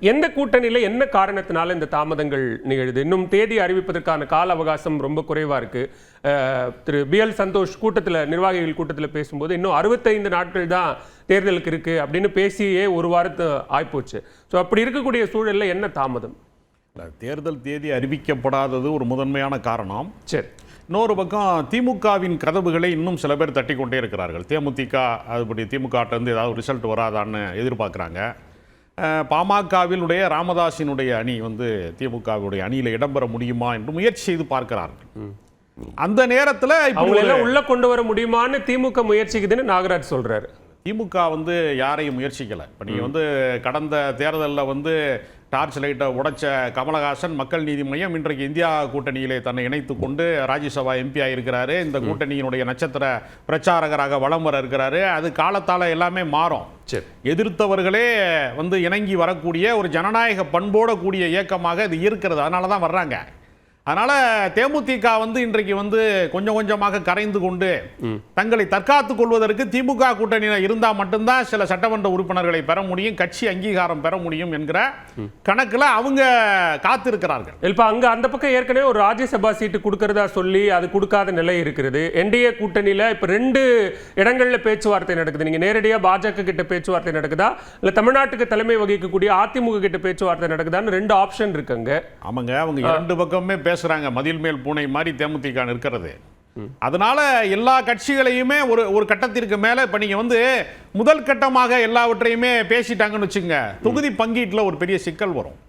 எந்த கூட்டணியில என்ன காரணத்தினால இந்த தாமதங்கள் நிகழுது? இன்னும் தேதி அறிவிப்பதற்கான கால அவகாசம் ரொம்ப குறைவா இருக்கு. திரு BL சந்தோஷ் நிர்வாகிகள் கூட்டத்தில் பேசும்போது இன்னும் 65 நாட்கள் தான் தேர்தலுக்கு இருக்கு அப்படின்னு பேசியே ஒரு வாரத்து ஆய்போச்சு. ஸோ அப்படி இருக்கக்கூடிய சூழல்ல என்ன தாமதம்? தேர்தல் தேதி அறிவிக்கப்படாதது ஒரு முதன்மையான காரணம். சரி, இன்னொரு பக்கம் திமுகவின் கதவுகளை இன்னும் சில பேர் தட்டி கொண்டே இருக்கிறார்கள். தேமுதிக அதுபடி திமுகட்டேருந்து ஏதாவது ரிசல்ட் வராதான்னு எதிர்பார்க்குறாங்க. பாமகவினுடைய ராமதாஸினுடைய அணி திமுகவுடைய அணியில் இடம்பெற முடியுமா என்று முயற்சி செய்து பார்க்கிறார்கள். அந்த நேரத்தில் அவங்களெல்லாம் உள்ள கொண்டு வர முடியுமான்னு திமுக முயற்சிக்குதுன்னு நாகராஜ் சொல்றாரு. திமுக யாரையும் முயற்சிக்கலை. இப்போ நீங்கள் கடந்த தேர்தலில் டார்ச் லைட்டை உடைச்ச கமலஹாசன் மக்கள் நீதி மையம் இன்றைக்கு இந்தியா கூட்டணியிலே தன்னை இணைத்து கொண்டு ராஜ்யசபா MP ஆகியிருக்கிறாரு. இந்த கூட்டணியினுடைய நட்சத்திர பிரச்சாரகராக வலம் வர இருக்கிறாரு. அது காலத்தால் எல்லாமே மாறும். எதிர்த்தவர்களே இணங்கி வரக்கூடிய ஒரு ஜனநாயக பண்போட கூடிய இயக்கமாக இது இருக்கிறது. அதனால தான் வர்றாங்க. அதனால தேமுதிக இன்றைக்கு கொஞ்சம் கொஞ்சமாக கரைந்து கொண்டு தங்களை தற்காத்துக் கொள்வதற்கு திமுக கூட்டணியில் இருந்தால் மட்டும்தான் சில சட்டமன்ற உறுப்பினர்களை பெற முடியும், கட்சி அங்கீகாரம் பெற முடியும் என்கிற கணக்கில் அவங்க காத்திருக்கிறார்கள். இப்ப அங்க அந்த பக்கம் ஏற்கனவே ஒரு ராஜ்யசபா சீட்டு கொடுக்கறதா சொல்லி அது கொடுக்காத நிலை இருக்கிறது. NDA கூட்டணியில இப்ப 2 இடங்கள்ல பேச்சுவார்த்தை நடக்குது. நீங்க நேரடியா பாஜக கிட்ட பேச்சுவார்த்தை நடக்குதா இல்ல தமிழ்நாட்டுக்கு தலைமை வகிக்கக்கூடிய அதிமுக கிட்ட பேச்சுவார்த்தை நடக்குதான்னு 2 ஆப்ஷன் இருக்குங்க. ஆமாங்க, அவங்க 2 பக்கமே பேசுறாங்க. மதில் மேல் பூனை மாதிரி தேமுதிக இருக்கிறது. அதனால எல்லா கட்சிகளையுமே ஒரு கட்டத்திற்கு மேல இப்ப நீங்க முதல் கட்டமாக எல்லாவற்றையுமே பேசிட்டாங்கன்னு வச்சுங்க, தொகுதி பங்கீட்டுல ஒரு பெரிய சிக்கல் வரும்.